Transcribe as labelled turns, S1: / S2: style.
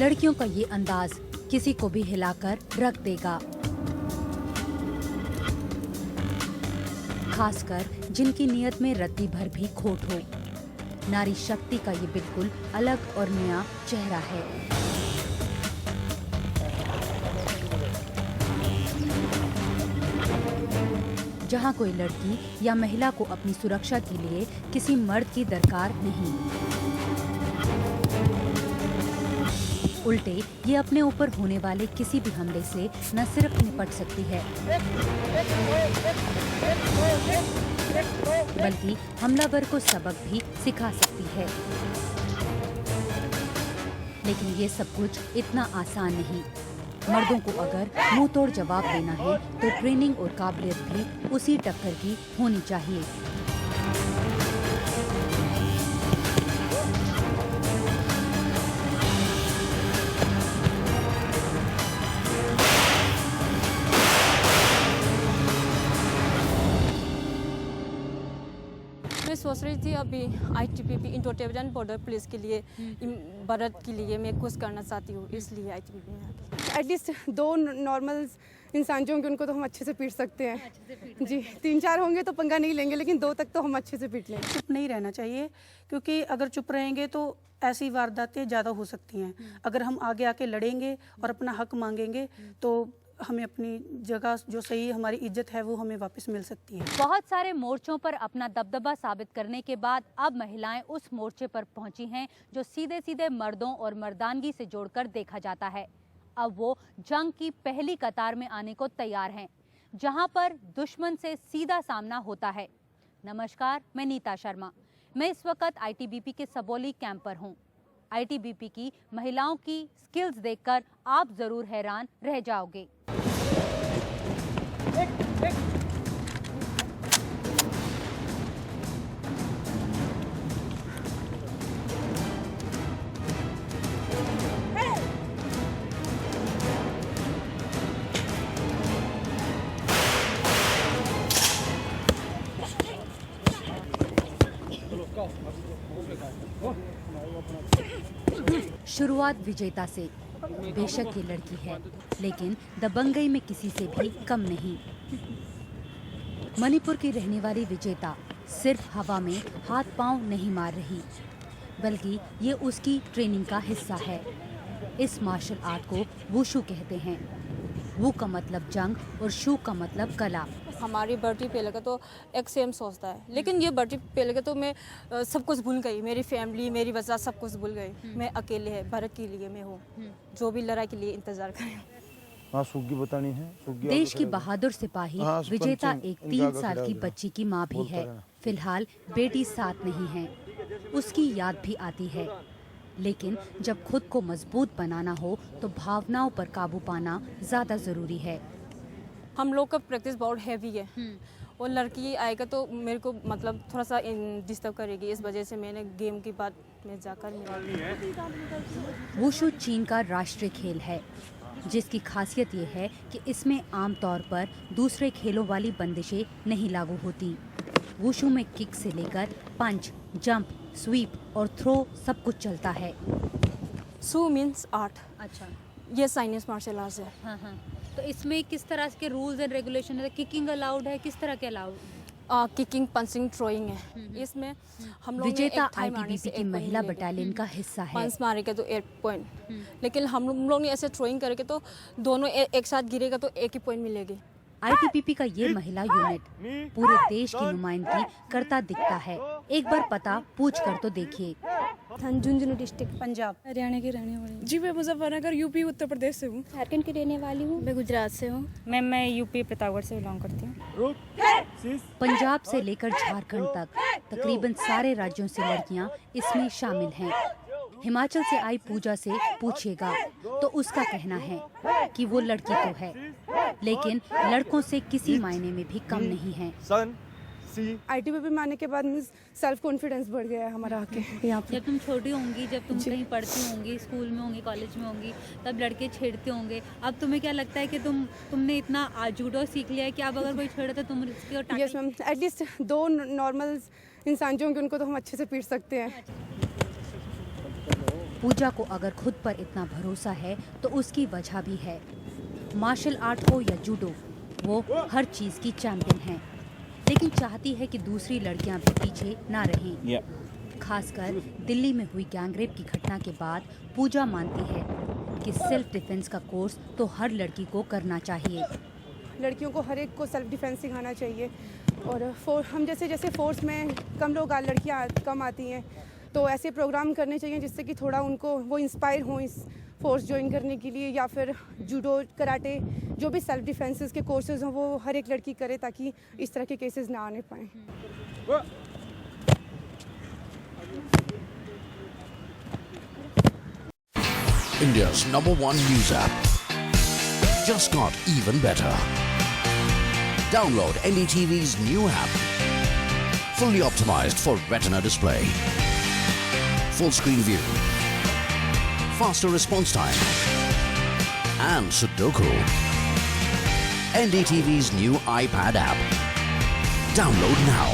S1: लड़कियों का ये अंदाज किसी को भी हिलाकर रख देगा, खासकर जिनकी नियत में रत्ती भर भी खोट हो। नारी शक्ति का ये बिल्कुल अलग और नया चेहरा है। जहां कोई लड़की या महिला को अपनी सुरक्षा के लिए किसी मर्द की दरकार नहीं, उल्टे ये अपने ऊपर होने वाले किसी भी हमले से न सिर्फ निपट सकती है, बल्कि हमलावर को सबक भी सिखा सकती है। लेकिन ये सब कुछ इतना आसान नहीं। मर्दों को अगर मुंह तोड़ जवाब देना है तो ट्रेनिंग और काबिलियत भी उसी टक्कर की होनी चाहिए।
S2: मैं सोच रही थी अभी ITBP Indo Tibetan border police के लिए भारत के लिए मैं कुछ करना चाहती हूँ, इसलिए ITBP में आ गई।
S3: एटलीस्ट 2 नॉर्मल इंसान जो होंगे उनको तो हम अच्छे से पीट सकते हैं जी। 3-4 होंगे तो पंगा नहीं लेंगे, लेकिन 2 तक तो हम अच्छे से पीट लेंगे।
S4: चुप नहीं रहना चाहिए, क्योंकि अगर चुप रहेंगे तो ऐसी वारदातें ज़्यादा हो सकती हैं। अगर हम आगे आके लड़ेंगे और अपना हक मांगेंगे तो हमें अपनी जगह जो सही हमारी इज्जत है वो हमें वापस मिल सकती है।
S1: बहुत सारे मोर्चों पर अपना दबदबा साबित करने के बाद अब महिलाएं उस मोर्चे पर पहुंची हैं जो सीधे सीधे मर्दों और मर्दानगी से जोड़कर देखा जाता है। अब वो जंग की पहली कतार में आने को तैयार हैं, जहां पर दुश्मन से सीधा सामना होता है। नमस्कार, मैं नीता शर्मा। मैं इस वक्त ITBP के सबौली कैंप पर हूँ। ITBP की महिलाओं की स्किल्स देखकर आप जरूर हैरान रह जाओगे। शुरुआत विजेता से। बेशक ये लड़की है, लेकिन दबंगई में किसी से भी कम नहीं। मणिपुर की रहने वाली विजेता सिर्फ हवा में हाथ पांव नहीं मार रही, बल्कि ये उसकी ट्रेनिंग का हिस्सा है। इस मार्शल आर्ट को वुशु कहते हैं। वु का मतलब जंग और शू का मतलब कला।
S2: हमारी बर्थडे पे लगा तो एक सेम सोचता है, लेकिन ये बर्थडे पे लगा तो मैं सब कुछ भूल गई। मेरी फैमिली, मेरी वजह सब कुछ भूल गई। मैं अकेले है, भारत के लिए मैं हूँ, जो भी लड़ाई के लिए इंतजार करें।
S5: हाँ, सुग्गी बतानी है।
S1: देश की बहादुर सिपाही विजेता एक 3 साल की बच्ची की माँ भी है। फिलहाल बेटी साथ नहीं है, उसकी याद भी आती है। लेकिन जब खुद को मजबूत बनाना हो तो भावनाओं पर काबू पाना ज्यादा जरूरी है।
S2: हम लोग का प्रैक्टिस बहुत हैवी है और लड़की आएगा तो मेरे को मतलब थोड़ा सा डिस्टर्ब करेगी। इस वजह से मैंने गेम के बाद में जाकर
S1: वुशु चीन का राष्ट्रीय खेल है, जिसकी खासियत ये है कि इसमें आमतौर पर दूसरे खेलों वाली बंदिशें नहीं लागू होती। वुशु में किक से लेकर पंच, जंप, स्वीप और थ्रो सब कुछ चलता है।
S2: सू मीन्स आर्ट।
S1: अच्छा,
S2: ये चाइनीज मार्शल आर्ट्स है।
S1: हाँ हाँ। तो इसमें किस तरह के रूल्स एंड रेगुलेशन है? किकिंग अलाउड है? किस तरह के अलाउड?
S2: किकिंग, पंचिंग, थ्रोइंग है। इसमें हम लोग
S1: विजेता ITBP की महिला बटालियन का हिस्सा है।
S2: पंच मारेगा तो 8 पॉइंट, लेकिन हम लोग ने ऐसे थ्रोइंग करके तो दोनों एक साथ गिरेगा तो 1 ही पॉइंट मिलेगी।
S1: ITBP का ये महिला यूनिट पूरे देश की नुमाइंदगी करता दिखता है। एक बार पता पूछ कर तो देखिए।
S6: झुंझुनू डिस्ट्रिक्ट,
S4: पंजाब,
S6: हरियाणा की रहने वाली हूँ।
S3: जी, मैं मुजफ्फरनगर UP उत्तर प्रदेश से हूँ।
S6: झारखंड की रहने वाली हूँ। मैं गुजरात से हूँ।
S7: मैं UP प्रतापगढ़ से बिलोंग करती हूँ।
S1: पंजाब से लेकर झारखंड तक तकरीबन सारे राज्यों से लड़कियां इसमें शामिल हैं। हिमाचल से आई पूजा से पूछिएगा तो उसका कहना है कि वो लड़की तो है, लेकिन लड़कों से किसी मायने में भी कम नहीं है।
S3: ITBP में आने के बाद सेल्फ कॉन्फिडेंस बढ़ गया है हमारा आके यहाँ पे।
S8: जब तुम छोटी होंगी, जब तुम कहीं पढ़ती होंगी, स्कूल में होंगी, कॉलेज में होंगी, तब लड़के छेड़ते होंगे। अब तुम्हें क्या लगता है कि तुमने इतना जूडो सीख लिया है कि अब अगर कोई छेड़े तो तुम इसकी
S3: यस मैम, एटलीस्ट 2 नॉर्मल इंसान जो होंगे उनको तो हम अच्छे से पीट सकते हैं।
S1: पूजा को अगर खुद पर इतना भरोसा है तो उसकी वजह भी है। मार्शल आर्ट हो या जूडो, वो हर चीज की चैंपियन है, लेकिन चाहती है कि दूसरी लड़कियां भी पीछे ना रहें। खासकर दिल्ली में हुई गैंगरेप की घटना के बाद पूजा मानती है कि सेल्फ डिफेंस का कोर्स तो हर लड़की को करना चाहिए।
S3: लड़कियों को हर एक को सेल्फ डिफेंस सिखाना चाहिए। और हम जैसे फोर्स में कम लोग लड़कियां कम आती हैं, तो ऐसे प्रोग्राम करने चाहिए जिससे कि थोड़ा उनको वो इंस्पायर हों इस फोर्स ज्वाइन करने के लिए, या फिर जूडो, कराटे, जो भी सेल्फ डिफेंसेस के कोर्सेज हों वो हर एक लड़की करे, ताकि इस तरह के केसेस ना आने पाएँ।
S9: India's #1 news app just got even better. Download NDTV's new app. Fully optimized for retina display. Full screen view. Faster response time. And Sudoku. NDTV's new iPad app. Download now.